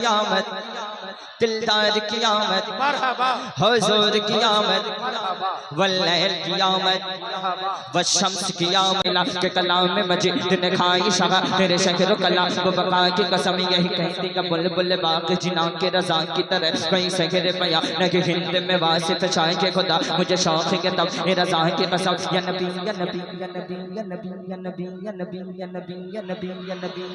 क़यामत, दिलदार की आमद, हुजूर की आमद, वल्लैल की आमद, वशम्स की आमद के कलाम में मजीद ने खाई शगा तेरे शहर कला वो बका की कसम यही कहती का बुलबुल बाग जिना के रजा की तरह कहीं शहर बया न कि हिंद में वासिफ चाहे के खुदा मुझे शौक है तब ये रजा की कसम या नबी या नबी या नबी या नबी या नबी या नबी या नबी या नबी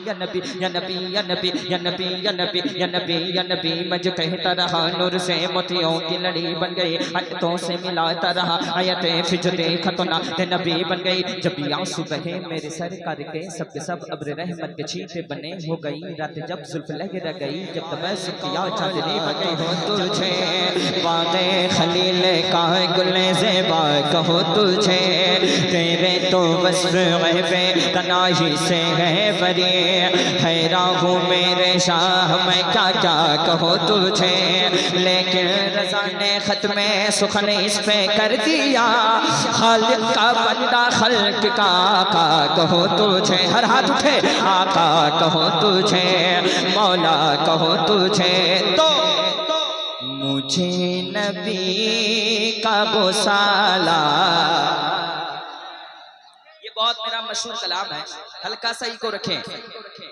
या नबी या नबी या नबी या नबी या नबी या नबी या नबी या नबी मज कहता रहा नूर से मोतियों की लड़ी बन गई आयतों से मिलाता रहा आयतें फिर देखा तो ना नबी बन गई जब आंसू बहे मेरे सरकार के सबके सब अब्र रहमत के छींटे बने हो गई रात जब जुल्फ लहरा गई जब तबस्सुम किया चांदनी बने हो तुझे बागे खलील का गुले ज़ेबा कहो तुझे तेरे तो वस्फ़ ग़ैबे तनाही से है बरी हैरान हूँ मेरे शाह मैं क्या क्या कहो तुझे लेकिन रज़ा ने ख़त में सुखन इस पे कर दिया खालिक का बंदा खल्क का आका कहो तुझे हर हाथ उठे आका कहो तुझे मौला कहो तुझे तो मुझे नबी का गोसाला बहुत मेरा मशहूर कलाम है हल्का सा ही को रखें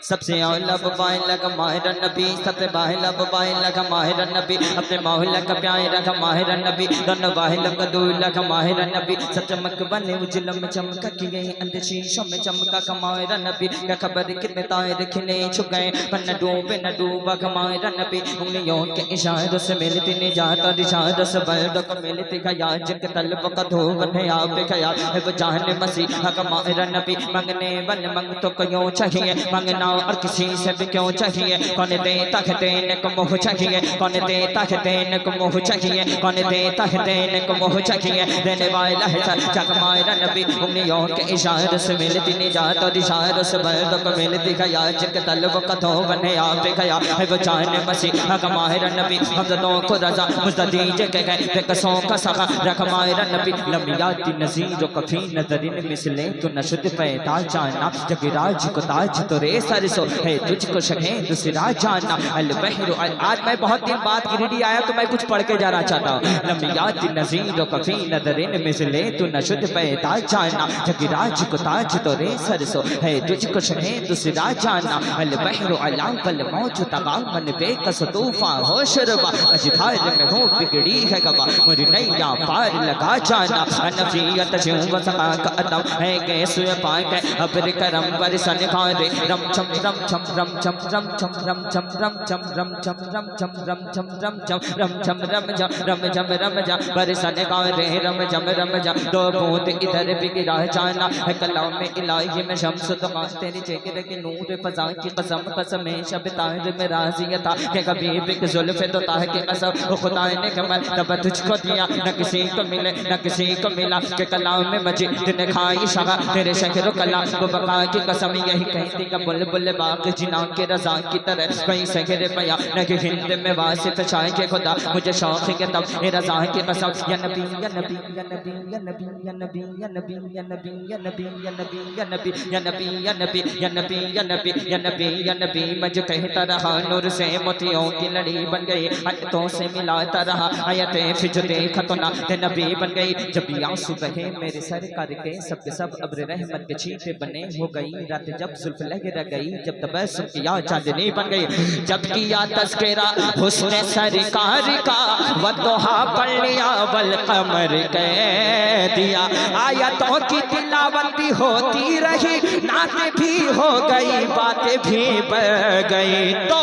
सबसे औला बाय लगा माहिर नबी सबसे बाहिला बाय लगा माहिर नबी अपने माहिला का प्यार लगा माहिर नबी दोनों बाहिला का दो लगा माहिर नबी सब चमक बने उजलम में चमका की गई अंदर शीशों में चमका का माहिर नबी क्या खबर कितने तारे खिले छुप गए पर न डूबे न डूबा का माहिर नबी उंगलियों के इशारों से मिलती नहीं जाता इशारों से बल्दों को मिलती गया जिनके तलब का धोवन है आप गया है वो जाने मसीहा का माहिर नबी मंगने वाले मंग तो क्यों चाहिए मंगना और किसी से भी क्यों चाहिए कौन देता है देने को मोह चाहिए कौन देता है देने को मोह चाहिए कौन देता है देने को मोह चाहिए देने वाला है जग माहिर नबी उंगलियों के इशारे से मिलती नहीं जाता और इशारों से बल्दों को मिलती गया जिनके तलब का धोवन है आप गया है वो जाने मसीहा का माहिर नबी हमदों को रजा मुझे दीजिए के गए बेकसों का सगा रख माहिर नबी लमियाती नज़ीर कफी नजरिन मिसले तो नशुद पैदा जाना जगराज को ताज तो रे सरसो है तुझको शहे दूसरा जाना अल बहरु आज मैं बहुत दिन बाद गिरडी आया तो मैं कुछ पढ़ के जाना चाहता हूँ लमियात नज़ीर कफी नदरिन मिसले तो नशुद पैदा जाना जगराज को ताज तो रे सरसो है तुझको शहे दूसरा जाना अल बहरु अलाम कल मौज तगाम मन बेकस तूफान हो शरबा अजधार में हो बिगड़ी है गवा मुझे नैया पार लगा जाना नफियत जो वसका का अदम है कैसे पाए के अब्र करम बरसन खारे रम छम रम छम रम छम रम छम रम छम रम छम रम छम रम छम रम छम रम छम रम छम रम जम रम जम रम जम बरसन खारे रम जम दो बूंद इधर भी गिरा जाना है कलाम में इलाही में शम्स दुआ तेरी चेहरे की नूर फजा की कसम कसम शब तार में राजियता के कभी भी जुल्फ तो ताह के कसम खुदा ने कमल तब तुझको दिया न किसी को मिले न किसी को मिला के कलाम में मजीद ने खाई शगा तेरे शहर कला वो बका की कसम यही कहती का बुलबुल बाग जिना के रजा की तरह कहीं शहर बया न कि हिंद में वासिफ चाहे के खुदा मुझे शौक है तब ये रजा की कसम या नबी या नबी या नबी या नबी या नबी या नबी या नबी या नबी या नबी या नबी या नबी या नबी या नबी या नबी या नबी या नबी मज कहता रहा नूर से मोतियों की लड़ी बन गई आयतों से मिलाता रहा आयतें फिर देखा तो ना नबी बन गई जब आंसू बहे मेरे सरकार के सबके सब अब्र रहमत के छींटे बने हो गई रात जब जुल्फ लहरा गई जब तबस्सुम किया चांदनी बन गई जब किया तज़किरा हुस्न सरकार का वदुहा पढ़ लिया बल कमर कह दिया आयतों की तिलावत भी होती रही नाते भी हो गई बातें भी बढ़ गई तो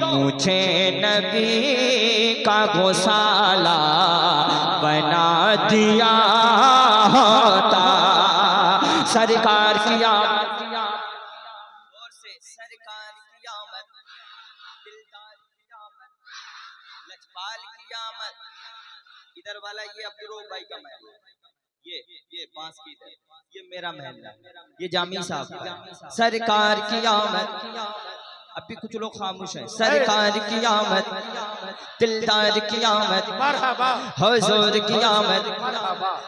मुझे नबी का गोसाला बना दिया होता सरकार की आमद और से सरकार की आमद दिलदार की आमद लजपाल की आमद इधर वाला ये अब्दुल भाई का महल है ये बांस की इधर ये मेरा महल है ये जामी साहब का सरकार की आमद अभी कुछ लोग खामोश हैं। सरकार की आमद, दिलदार की आमद, हुजूर की आमद,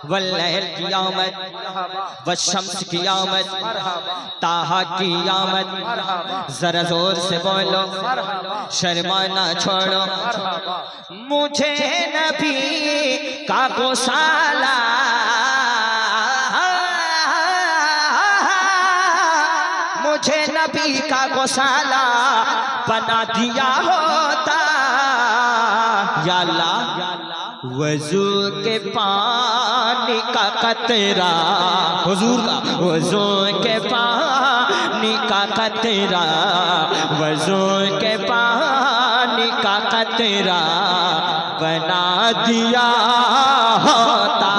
वल्लैल की आमद, वशम्स की आमद, ताहा की आमद। जरा जोर से बोलो, शर्माना छोड़ो। मुझे नबी का गोशाला मुझे नबी का गौशाला बना दिया होता। या अल्लाह वजू के पानी का कतरा, हुजूर का वजू के पानी का कतरा, वजू के पानी का कतरा बना दिया होता।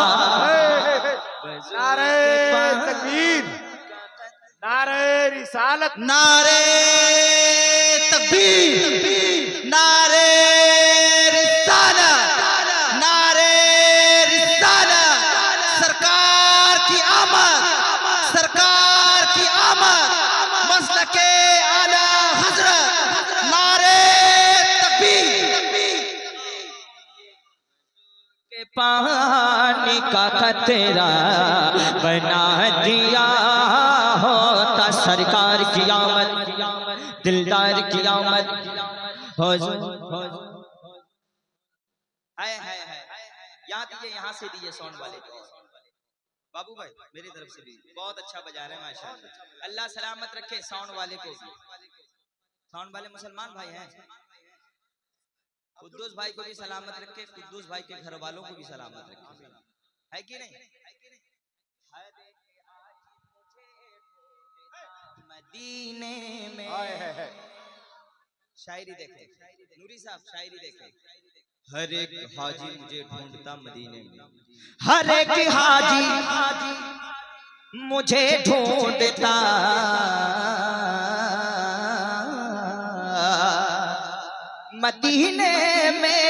नारे रिसालत, नारे तकबीर, नारे रिसालत, नारे रिसालत। सरकार की आमद, सरकार की आमद, मसलके आला हजरत। नारे तकबीर। के पानी का कतरा बना दिया होता। सरकार की आमद, दिलदार की आमद, यहाँ दीजिए, यहाँ से दीजिए साउंड वाले को। बाबू भाई मेरी तरफ से भी बहुत अच्छा बजा रहे हैं माशाअल्लाह। अल्लाह सलामत रखे साउंड वाले को भी। साउंड वाले मुसलमान भाई हैं। कुद्दूस भाई को भी सलामत रखे, कुद्दूस भाई के घर वालों को भी सलामत रखे, है कि नहीं? मदीने में शायरी देखे नूरी साहब, शायरी देखे। हर एक हाजी मुझे ढूंढता मदीने में, हर एक हाजी मुझे ढूंढता मदीने में,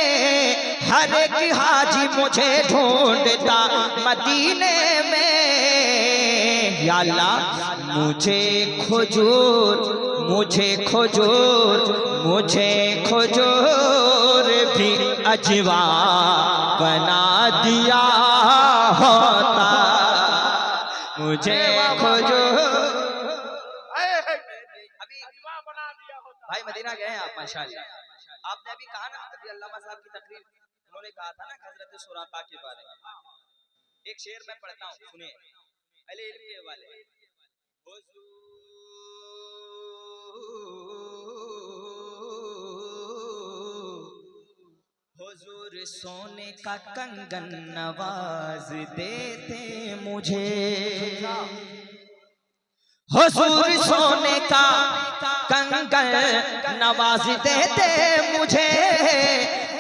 हर एक हाजी मुझे ढूंढता मदीने में। या अल्लाह मुझे खुजूर, मुझे खुजूर, मुझे खुजूर भी अजवा बना दिया होता। मुझे खुजूर भाई मदीना गए हैं आप माशाअल्लाह। आपने अभी कहा ना, अभी अल्लामा साहब की तकरीर उन्होंने कहा था ना हजरत सुराका के बारे में। एक शेर मैं पढ़ता हूँ, सुनिए। पहले इल्म के वाले हुजूर सोने का कंगन नवाज देते मुझे, हुजूर सोने का कंगन नवाज देते मुझे,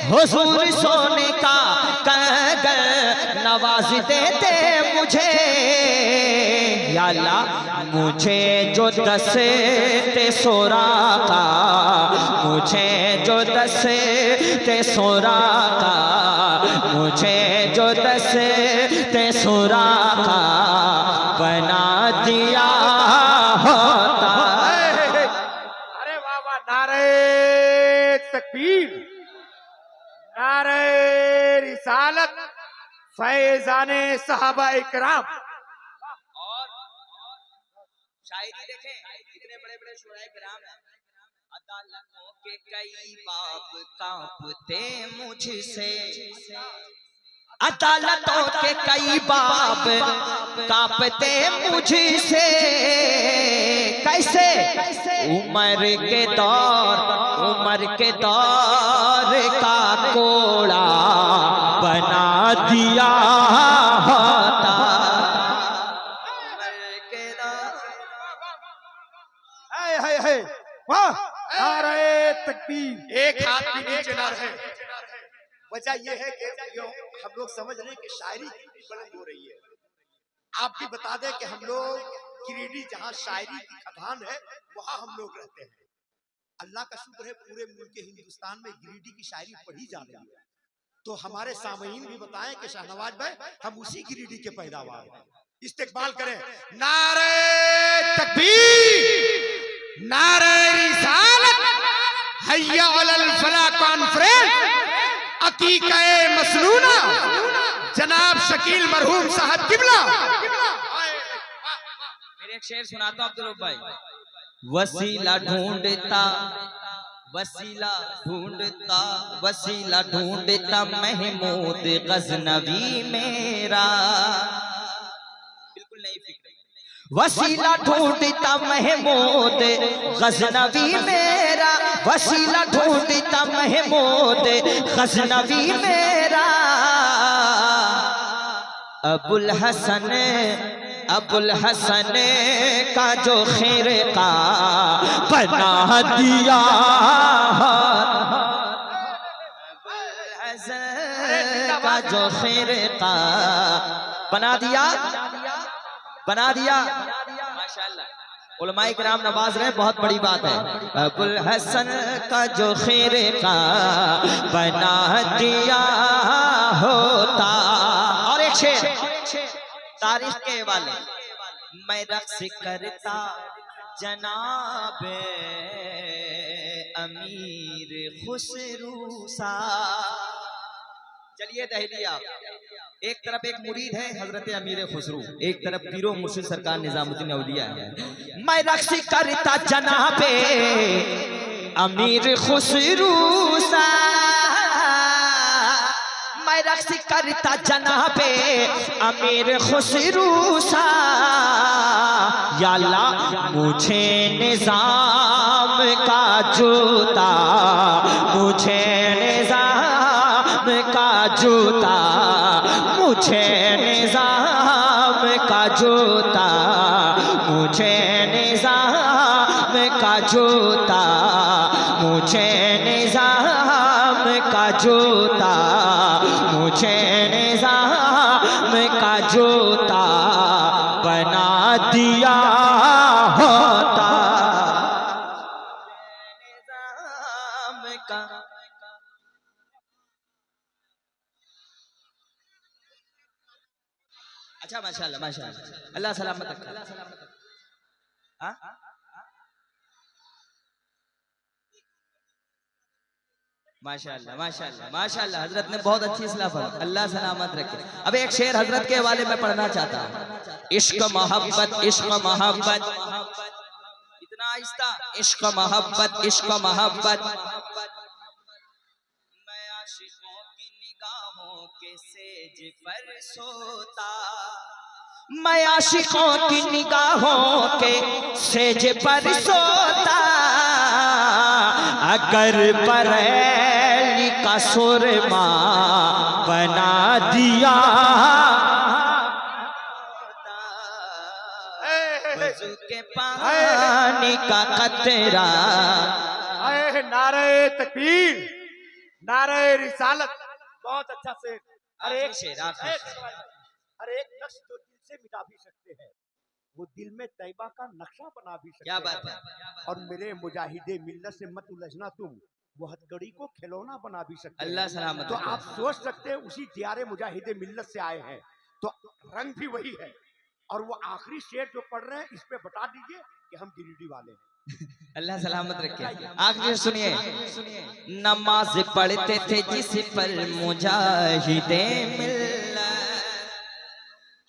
हुजूर सोने का कंगन नवाज देते मुझे। या अल्लाह मुझे जो दस्ते सुराका, मुझे जो दस्ते सुराका, मुझे जो दस्ते सुराका बना दिया होता। अरे वाह वाह, नारे तकबीर, नारे रिसालत, फैजाने सहाबा इकराम। और शायरी देखें, इतने बड़े बड़े शुराए किराम हैं। अदालतों के कई बाब कांपते मुझसे, अदालतों के कई बाब कांपते मुझसे। कैसे? उम्र के दौर का कोड़ा बना दिया होता। वाह, नारे तकबीर। एक हाथ भी नीचे ना रहे। वजह यह है कि हम लोग समझ रहे हैं कि शायरी बुलंद हो रही है। आप भी बता दें कि हम लोग गिरिडीह, जहाँ शायरी की खदान है, वहाँ हम लोग रहते हैं। अल्लाह का शुक्र है पूरे मुल्क हिंदुस्तान में गिरिडीह की शायरी पढ़ी जा रही है। तो हमारे सामईन भी बताएं कि शाहनवाज भाई हम उसी गिरिडीह के पैदावार हैं। इस्तेकबाल करें। नारे तकबीर, नारे रिसालत, हैया अलल फला कॉन्फ्रेंस अकीका मसनूना जनाब शकील मरहूम साहब किबला। मेरे एक शेर सुनाता हूं अब्दुल भाई। वसीला ढूंढता वसीला ढूंढता वसीला ढूंढता महमूद गजनवी मेरा, बिल्कुल नहीं फिक्र। वसीला ढूंढता महमूद गजनवी मेरा, वसीला ढूंढता महमूद गजनवी मेरा। अबुल हसन का जो खैर का बना दिया, का जो खैर का बना दिया माशाअल्लाह। उलमाए किराम नवाज रहे, बहुत बड़ी बात है। अबुल हसन का जो खैर का बना दिया होता। और एक शेर तारीख के हवाले, मैं रक्स करता जनाब अमीर खुसरू सा। चलिए दहलिया, एक तरफ एक मुरीद है हजरत अमीर खुसरू, एक तरफ पीरो मुर्शिद सरकार निजामुद्दीन औलिया है। मैं रक्स करता जनाब अमीर खुसरू सा, मैं रक्स करता जनाबे अमीर खुसरू सा। या अल्लाह मुझे निजाम का जूता, मुझे निजाम का जूता, मुझे निजाम का जूता, मुझे निजाम का जूता, मुझे निजाम का जूता, मुझे निजाम का जूता बना दिया होता। निजाम का अच्छा माशाअल्लाह माशाअल्लाह, अल्लाह सलामत रखे। माशाअल्लाह माशाअल्लाह माशाअल्लाह, हजरत ने बहुत अच्छी इस्लाह फरमाई, अल्लाह सलामत रखे। अब एक शेर हजरत के हवाले में पढ़ना चाहता हूँ। इश्क मोहब्बत इश्क मोहब्बत, इतना आहिस्ता। इश्क मोहब्बत इश्क मोहब्बत, मैं आशिकों की निगाहों के सेज पर सोता, मैं आशिकों की निगाहों के सेज पर सोता। अगर बरेली का सुरमा बना दिया, वज़ू के पानी का कतरा। नारे तकबीर, नारे रिसालत, बहुत अच्छा से। अरे एक नक्श तो दिल से मिटा भी सकते हैं, वो दिल में तैबा का नक्शा बना भी सकते हैं। क्या बात है। और मेरे मुजाहिदे मिल्लत से मत उलझना तुम, वो हथकड़ी को खिलौना बना भी सकते हैं। अल्लाह सलामत। तो आप सोच सकते हैं उसी दियारे मुजाहिदे मिल्लत से आए हैं, तो रंग भी वही है। और वो आखिरी शेर जो पढ़ रहे हैं इस पे बता दीजिए कि हम गिरिडीह वाले हैं। अल्लाह सलामत रखे। आखिर सुनिए, नमाज पढ़ते थे जिस पर मुजाहिदे मिल्लत,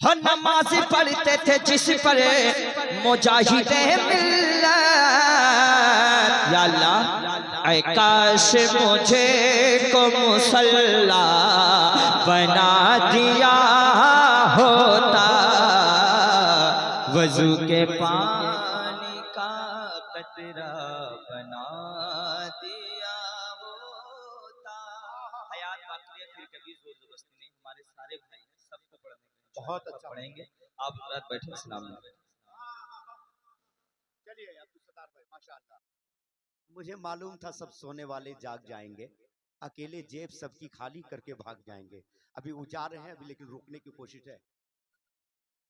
हो नमाज पढ़ते थे जिस पर मुजाहिदे मिल्लत। या अल्लाह ऐ काश मुझे को मुसल्ला बना दिया होता, वज़ू के पानी का कतरा बना दिया होता। हयात बाकी है, फिर कभी जोर जबरदस्ती नहीं, हमारे सारे भाई हैं, सबको पढ़ने बहुत अच्छा पढ़ेंगे। आप रात बैठे सलाम। चलिए अब्दुल सत्तार भाई, माशाअल्लाह। मुझे मालूम था सब सोने वाले जाग जाएंगे, अकेले जेब सबकी खाली करके भाग जाएंगे। अभी उजाड़ रहे हैं अभी, लेकिन रोकने की कोशिश है।